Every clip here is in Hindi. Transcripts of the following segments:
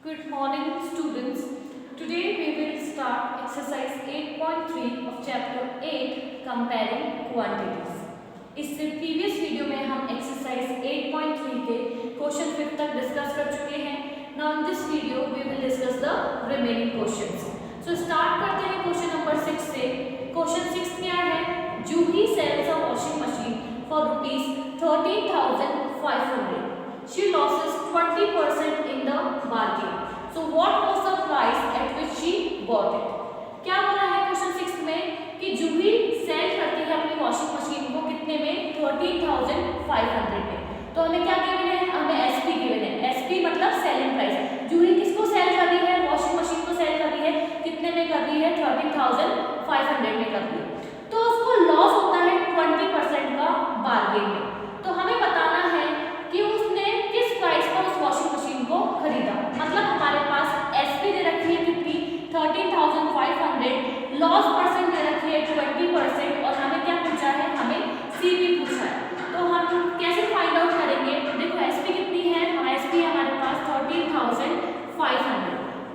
Good morning students. Today we will start exercise 8.3 of chapter 8 comparing quantities. इससे प्रीवियस वीडियो में हम एक्सरसाइज 8.3 के क्वेश्चन 5 तक डिस्कस कर चुके हैं. Now in this video we will discuss the remaining questions. So start करते हैं क्वेश्चन नंबर 6 से. क्वेश्चन 6 क्या है? Juhi sells a washing machine for ₹13,500. She loses 20% in the bargain. So what was the price at which she bought it? क्या बोला है क्वेश्चन 6 में कि जूही सेल करती है अपनी वॉशिंग मशीन को कितने में? 13,500 में. तो हमें क्या गिवन है? हमें एसपी गिवन है. एसपी मतलब सेलिंग प्राइस. जूही किसको सेल कर रही है? वॉशिंग मशीन को सेल कर रही है. कितने में कर रही है? 13,500 में कर रही है. तो उसको लॉस होता है 20% का बार्गेन में. तो हमें बताना है कि उसने किस प्राइस पर उस वॉशिंग मशीन को खरीदा. मतलब हमारे पास एसपी दे रखी है कितनी? 13,500. लॉस परसेंट दे रखी है 20% और हमें क्या पूछा है? हमें सीपी पूछा है. तो हम कैसे फाइंड आउट करेंगे? देखो एसपी कितनी है? एसपी हमारे पास 13,500.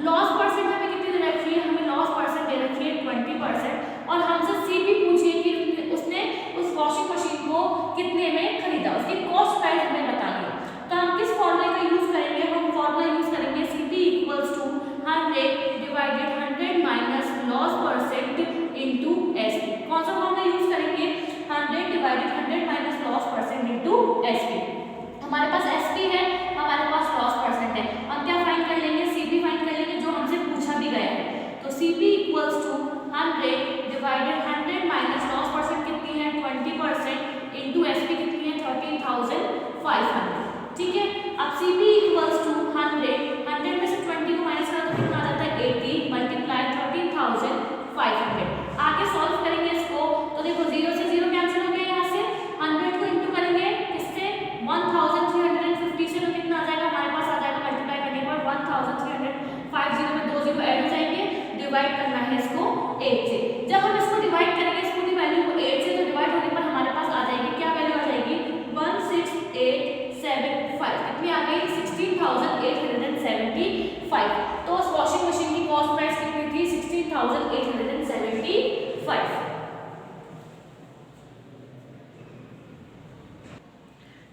लॉस परसेंट हमें कितनी दे रखी है? हमें लॉस परसेंट दे रखी है 20% और हमसे सीपी पूछिए कि उसने उस वॉशिंग मशीन को कितने में खरीदा. उसकी कॉस्ट प्राइस हमें बतानी है. तो हम किस फॉर्मूले का यूज करेंगे? हम फॉर्मूला यूज करेंगे CP equals to 100 divided 100 minus loss percent into SP. कौन सा फॉर्मूला यूज करेंगे? 100 divided 100 minus loss percent into SP. हमारे पास एसपी है, हमारे पास लॉस परसेंट है. हम क्या फाइंड कर लेंगे? सीपी फाइंड कर लेंगे जो हमसे पूछा भी गया है. तो CP equals to 100 divided 100 minus loss percent कितनी है? 20% इनटू एसपी कितनी है? 13,500. ठीक है. अब CP इक्वल्स टू 100 में से 20 को माइनस करा तो कितना आ जाता है? 80 मल्टीप्लाई 13,500. आगे सॉल्व करेंगे इसको तो देखो 0 से 0 कैंसिल हो गया. यहाँ से 100 को इंटू करेंगे किससे? 1350 से. तो कितना आ जाएगा? हमारे पास आ जाएगा मल्टीप्लाई करने पर 1350 में 2 0 ऐड हो जाएंगे. डिवाइड करना है इसको 8 से. जब हम इसको डिवाइड करेंगे इस पूरी वैल्यू को 8 से तो डिवाइड होने पर हमारे पास आ जाएगी क्या वैल्यू आ जाएगी? 16875. कितनी आ गई? 16,875. तो उस वॉशिंग मशीन की कॉस्ट प्राइस कितनी थी? 16,875.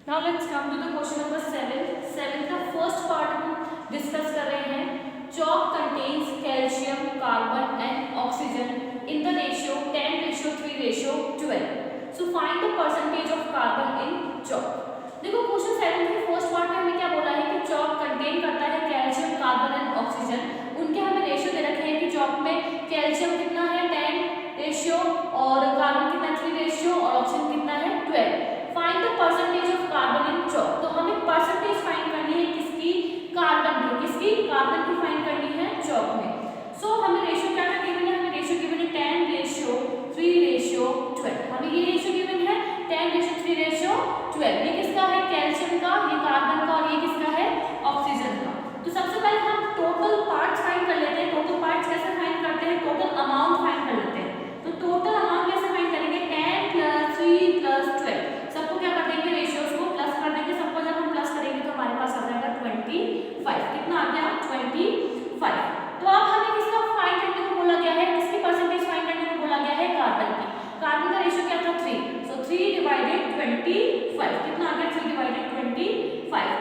Now let's come to the question number 7 का फर्स्ट पार्ट हम डिस्कस कर रहे हैं. Chalk contains calcium, carbon and oxygen in the ratio 10:3:12. So find the percentage of carbon in chalk. देखो क्वेश्चन 7 के फर्स्ट पार्ट में हमें क्या बोला है कि चॉक कंटेन करता है कैल्शियम, कार्बन एंड ऑक्सीजन. उनके हमें रेशियो दे रखे हैं कि चॉक में कैल्शियम कितना है? 10 रेशियो और कार्बन कितना? 3 रेशियो और ऑक्सीजन कितना है? 12. Find the percentage of carbon in chalk. तो हमें परसेंटेज फाइंड करनी है किसकी? कार्बन की. किसकी? कार्बन की फाइंड करनी है चॉक में. सो हमें रेशियो क्या क्या गिवन है? हमें रेशियो गिवन है 10:3:12. हमें ये रेशियो गिवन है 10:3:12. ये किसका है? कैल्शियम का, ये कार्बन का और ये किसका है? ऑक्सीजन का. तो सबसे पहले हम टोटल पार्ट्स फाइंड कर लेते हैं. टोटल पार्ट्स कैसे फाइंड करते हैं? टोटल अमाउंट फाइंड कर लेते हैं. तो टोटल अमाउंट कैसे फाइंड करेंगे? 10 + 3 + 12. सबको क्या कर देंगे? रेशियोज को प्लस कर देंगे. सबको जब हम प्लस करेंगे तो हमारे पास आ जाएगा 25. कितना आ गया? 25. तो अब हमें किसका फाइंड करने को बोला गया है? किसकी परसेंटेज फाइंड करने को बोला गया है? कार्बन की. कार्बन का रेशियो क्या था? 3. सो 3 डिवाइडेड 25. कितना आ गया? 3 डिवाइडेड 25.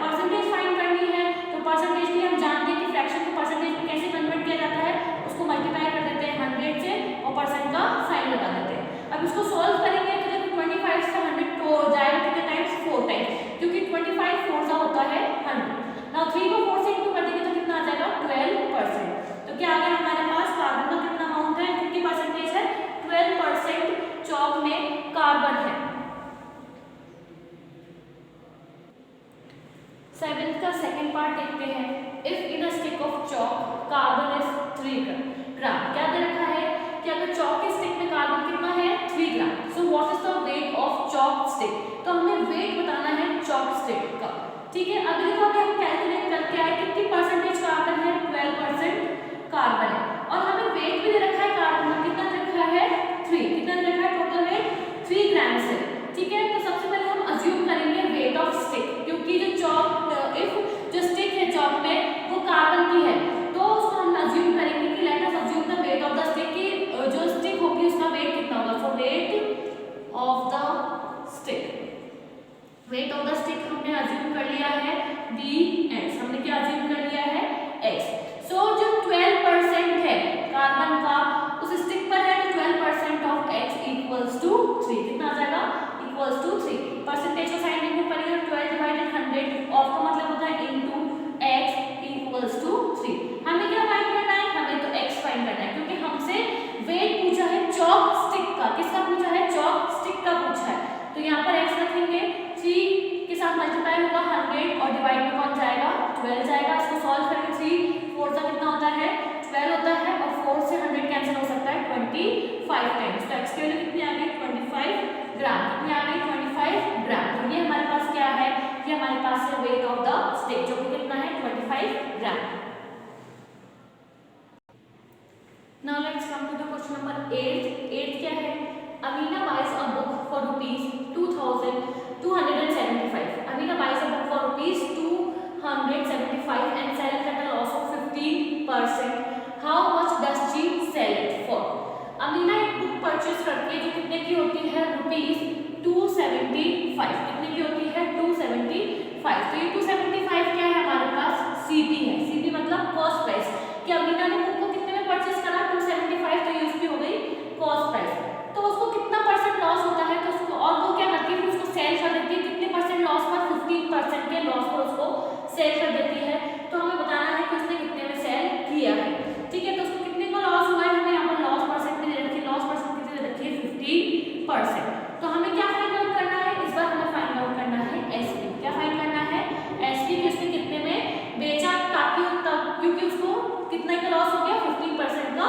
परसेंटेज फाइंड करनी है तो परसेंटेज के लिए हम जानते हैं कि फ्रैक्शन को परसेंटेज में कैसे कन्वर्ट किया जाता है. उसको मल्टीप्लाई कर देते हैं 100 से और परसेंट का साइन लगा देते हैं. अब इसको सॉल्व करेंगे तो देखो 25 से 100 को जाएगा कितने टाइम्स? 4 टाइम्स, क्योंकि 25 4 सा होता है 100. नाउ 3 को 4 से इंटू कर देंगे तो कितना आ जाएगा? 12%. तो क्या आ गया हमारे पास? कार्बन का कितना अमाउंट है? 50% है. 12% चॉक में कार्बन है. 7th का सेकंड पार्ट देखते हैं. If in a stick of chalk carbon is 3 ग्राम. क्या दे रखा है कि अगर चॉक के स्टिक में कार्बन कितना है? 3 ग्राम. सो सॉल्व करेंगे 3 4 का कितना होता है 12 होता है और 4 से 100 कैंसिल हो सकता है 25 टाइम्स। तो x की वैल्यू कितनी आ गई 25 ग्राम। कितनी आ गई 25 ग्राम। तो ये हमारे पास क्या है, ये हमारे पास है वेट ऑफ द स्टिक जो कि कितना है 25 ग्राम। Now let's come to the question number 8 क्या है, Amina buys a book for ₹2275। Amina buys a book for ₹275 and sell it at a loss of 15%. How much does she sell it for? Amina एक बुक परचेज करती है जो कितने की होती है ₹275। कितने की होती है 275। तो ये 275 क्या है हमारे पास सीपी है। सीपी मतलब कॉस्ट प्राइस कि अमीना ने बुक को कितने में परचेज करा 275, तो ये उसकी हो गई कॉस्ट प्राइस। तो उसको कितना परसेंट लॉस होता है, तो उसको और वो क्या करती है उसको सेल कर देती है कितने परसेंट लॉस पर 15% के लॉस पर उसको सेल कर देती है। तो हमें बताना है कि उसने कितने में सेल किया है। ठीक है, तो उसको कितने का लॉस हुआ है, हमें यहाँ पर लॉस परसेंट में दे रखी है, लॉस परसेंट कितनी दे रखी है 15%। तो हमें क्या फाइंड आउट करना है, इस बार हमें फाइंड आउट करना है एसपी। क्या फाइंड करना है एसपी कि उसने कितने में बेचा, ताकि तब क्योंकि उसको कितने का लॉस हो गया 15% का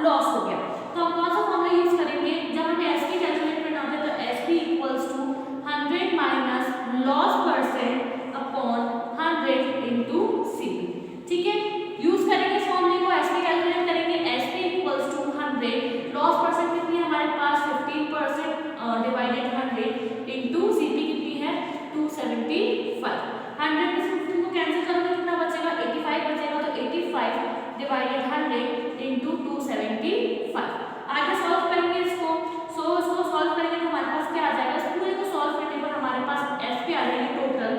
लॉस हो गया। तो हम कौन सा फॉर्मूला यूज करेंगे, जब हमें एसपी कैलकुलेट करना होता है तो SP equals to 100 minus loss percent upon 100 into CP. ठीक है, यूज करेंगे इस फॉर्मूले को, एसपी कैलकुलेट करेंगे। SP equals to 100 loss percent कितनी है हमारे पास 15% डिवाइडेड 100 इनटू सीपी कितनी है 275। 100 में से 15 को कैंसिल करोगे कितना बचेगा 85 बचेगा। तो 85 डिवाइडेड 100 इनटू 275। आगे सॉल्व करेंगे इसको। इसको सॉल्व करेंगे तो हमारे पास क्या आ जाएगा, इस पूरे को सॉल्व करने पर हमारे पास एसपी आ जाएगी टोटल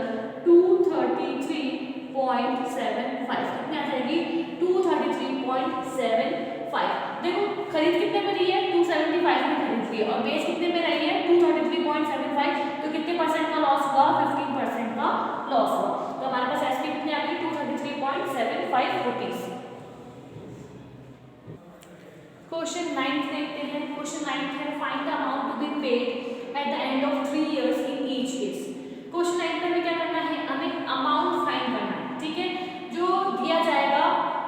233.75। कितनी आ जाएगी 233.75। देखो खरीद कितने में रही है 275 में खरीद रही है और बेच कितने में रही है 233.75। तो कितने परसेंट का लॉस हुआ 15% का लॉस हुआ। तो हमारे पास एसपी कितनी आ गई 233.75 रुपीज। क्वेश्चन 9 देखते हैं। क्वेश्चन 9 है find the amount to be paid at the end of 3 years in each case. Question 9 में हमें क्या करना है, हमें अमाउंट फाइंड करना है। ठीक है, जो दिया जाएगा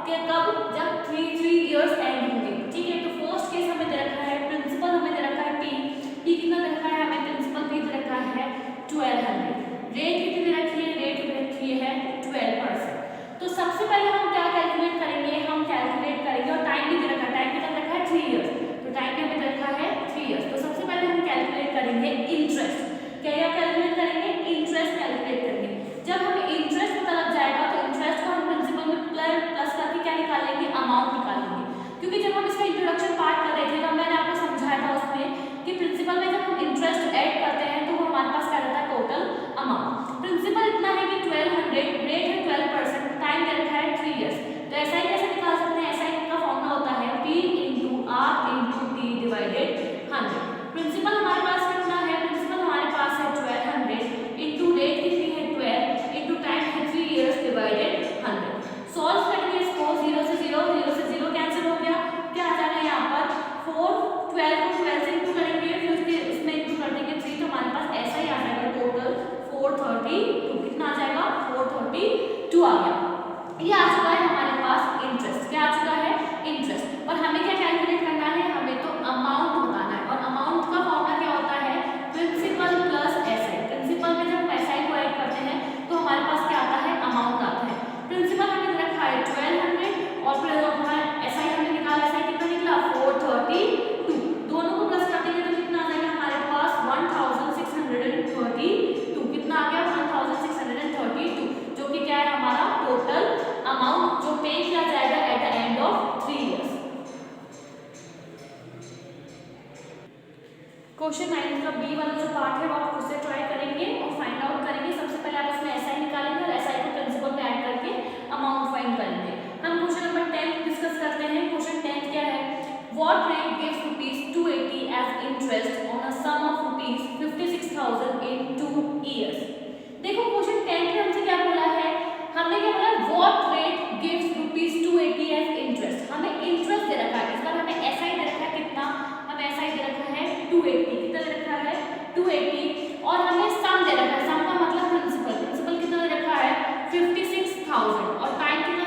कि कब, जब 3 इयर्स एंड होंगे। ठीक है, तो फर्स्ट केस हमें दे रखा है प्रिंसिपल, हमें दे रखा है टी कितना दे रखा है हमें प्रिंसिपल भी दे रखा है 1200। रेट कितनी दे रखी है, रेट दे रखी है 12%। तो सबसे पहले हम क्या कैलकुलेट करेंगे, हम कैलकुलेट करेंगे और टाइम भी दे रखा है, टाइम कितना रखा है 3 इयर्स। तो टाइम भी हमें रखा है 3 इयर्स। तो सबसे पहले हम कैलकुलेट करेंगे इंटरेस्ट। क्या कैलकुलेट करेंगे, इंटरेस्ट कैलकुलेट करेंगे। जब हमें इंटरेस्ट पता लग जाएगा तो इंटरेस्ट को हम प्रिंसिपल में प्लस करके क्या निकालेंगे, अमाउंट निकालेंगे। क्योंकि जब हम इसका इंट्रोडक्शन पार्ट कर रहे थे तब मैंने आपको समझाया था उसमें कि प्रिंसिपल में जब हम इंटरेस्ट ऐड करते हैं तो वो हमारे पास क्या रहता है टोटल अमाउंट। प्रिंसिपल इतना है कि 1200, रेट है 12%, टाइम दे रखा है 3 इयर्स। तो ऐसा ही कैसे निकाल सकते हैं, ऐसा ही का फॉर्मूला होता है P into R into T divided 100। Principal हमारे पास कितना है, प्रिंसिपल हमारे पास है 1200 इंटू रेट कितनी है 12 इंटू टाइम है 3 इयर्स डिवाइडेड 100। सॉल्व करेंगे इसको, 0 से 0 कैंसिल हो गया। क्या आ जाएगा यहाँ पर 4 12 को 12 से इंटू करेंगे, फिर उसमें इंटू कर देंगे 3। तो हमारे पास ऐसा ही आ जाएगा टोटल 432। कितना आ जाएगा 432 आ गया। ये आ चुका है हमारे पास इंटरेस्ट। क्या आ चुका है इंटरेस्ट। और हमें क्या कैलकुलेट करना है, हमें तो अमाउंट बताना है। और अमाउंट का फॉर्मूला क्या होता है प्रिंसिपल प्लस एसआई। प्रिंसिपल में जब एसआई को ऐड करते हैं तो हमारे पास क्या आता है अमाउंट आता है। प्रिंसिपल हमें रखा है 1200 और फिर हमारा एसआई हमने निकाला, एसआई कितना निकला 432। दोनों को प्लस कर देंगे तो कितना आ जाएगा हमारे पास 1632। कितना आ गया 1632, जो कि क्या है हमारा टोटल अमाउंट जो पे किया जाएगा eight the end of 3 years. Question 9 का बी वाला जो पार्ट है वो आप खुद से ट्राई करेंगे और फाइंड आउट करेंगे। सबसे पहले आप उसमें एसआई निकालेंगे और एसआई को प्रिंसिपल में ऐड करके अमाउंट फाइंड करेंगे। हम क्वेश्चन नंबर 10 डिस्कस करते हैं। क्वेश्चन 10 क्या है, what rate gives ₹280 as interest on a sum of ₹56,000 in 2 years. देखो क्वेश्चन 10 में हमसे क्या बोला है, हमने क्या बोला what rate gives ₹280 as interest. हमें इंटरेस्ट दे रखा है, इस बार हमें एसआई दे रखा है कितना, हमें एसआई दे रखा है 280। कितना दे रखा है 280 और हमें सम दे रखा है। सम का मतलब प्रिंसिपल कितना दे रखा है 56,000 और टाइम कितना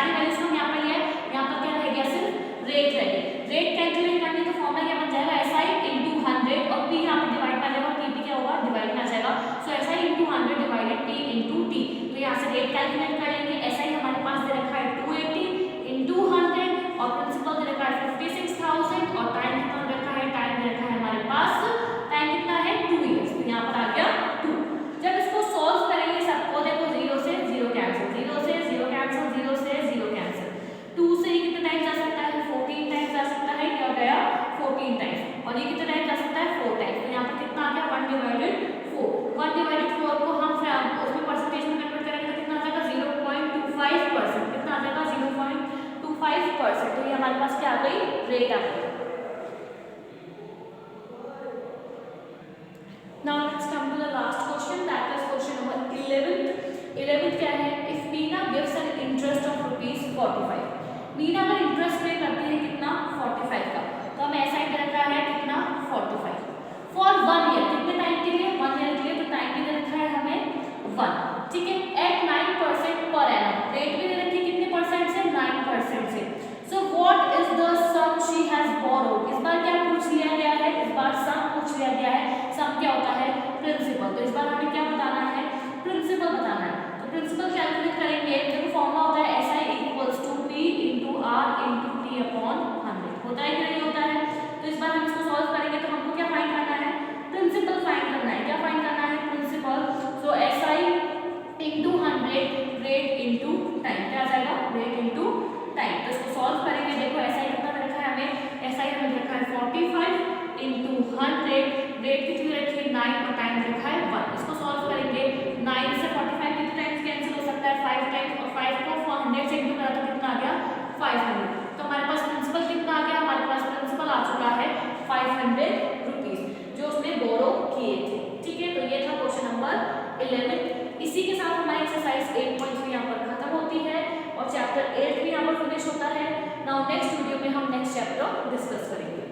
सारी वैल्यूज को हम यहाँ पे लिया है, यहाँ पर क्या रह गया, सिर्फ रेट रह गया। रेट कैलकुलेट करने का फॉर्मूला क्या बन जाएगा, SI into 100 और P यहाँ पे डिवाइड कर लेगा, P क्या होगा, डिवाइड में आ जाएगा। सो SI into 100 divided P into T। तो यहाँ से रेट कैलकुलेट कर लेंगे। SI हमारे पास दे रखा है 280 into 100 और प्रिंसिपल दे रखा है 56,000 और टाइम कितना दे रखा है, टाइम दे रखा है हमारे पास, टाइम कितना है 2 इयर्स। तो यहाँ पर आ गया 2। जब इसको सॉल्व करेंगे सबको, देखो 0 से 0 कैंसिल, 0 से 0 कैंसिल, 0 से 0 कैंसिल, 2 से ये कितने टाइम्स जा सकता है, 14 टाइम्स जा सकता है, क्या गया 14 टाइम्स, और ये कितने टाइम्स जा सकता है 4 टाइम्स। तो यहाँ पर कितना आ गया 1 डिवाइडेड 4। 1 डिवाइडेड 4 को हम उसमें परसेंटेज में कन्वर्ट करेंगे तो कितना आ जाएगा 0.25%, कितना आ जाएगा 0.25%। तो ये हमारे पास क्या आ गई, रेट आ गई। Now let's come to the last question, that is question number 11th. 11th क्या है, if Meena gives an interest of ₹45, Meena अगर इंटरेस्ट पे करती है कितना 45 का, तो हमें ऐसा ही रखा है कितना 45 फॉर 1 ईयर, कितने टाइम के लिए 1 ईयर के लिए, तो टाइम भी दे रखा है हमें 1, ठीक है, एट 9% पर एनम, रेट भी दे रखी है कितने परसेंट से, 9% से। So what is the sum she has borrowed, इस बार क्या पूछ लिया गया है, इस बार सम पूछ लिया गया है। सम क्या होता है, प्रिंसिपल, तो इस बार हमें क्या बताना है, प्रिंसिपल बताना है। तो प्रिंसिपल कैलकुलेट करेंगे, देखो फॉर्मूला होता है SI equals to P into R into T upon 100, होता है कि नहीं होता है। तो इस बार हम इसको सॉल्व करेंगे तो हमको क्या फाइंड करना है, प्रिंसिपल फाइंड करना है। क्या फाइंड करना है, प्रिंसिपल। सो SI into 100 rate into time, क्या आ जाएगा, रेट इंटू टाइम। तो इसको सॉल्व करेंगे, देखो SI कितना रखा है हमें, SI हमें रखा है 45 इंटू 100, रेट कितनी रखी है 9 और टाइम रखा है 1। इसको सॉल्व करेंगे, 9 से 45 कितने टाइम्स कैंसिल हो सकता है, 5 टाइम्स, और 5 को 100 से इंटू करा तो कितना आ गया 500। तो हमारे पास प्रिंसिपल कितना आ गया, हमारे पास प्रिंसिपल आ चुका है 500 रुपीज जो उसने बोरो किए थे, ठीक है। तो ये था क्वेश्चन नंबर 11। इसी के साथ हमारी एक्सरसाइज 8.3 यहाँ पर खत्म होती है और चैप्टर 8 भी यहाँ पर फिनिश होता है। नाउ नेक्स्ट वीडियो में हम नेक्स्ट चैप्टर डिस्कस करेंगे।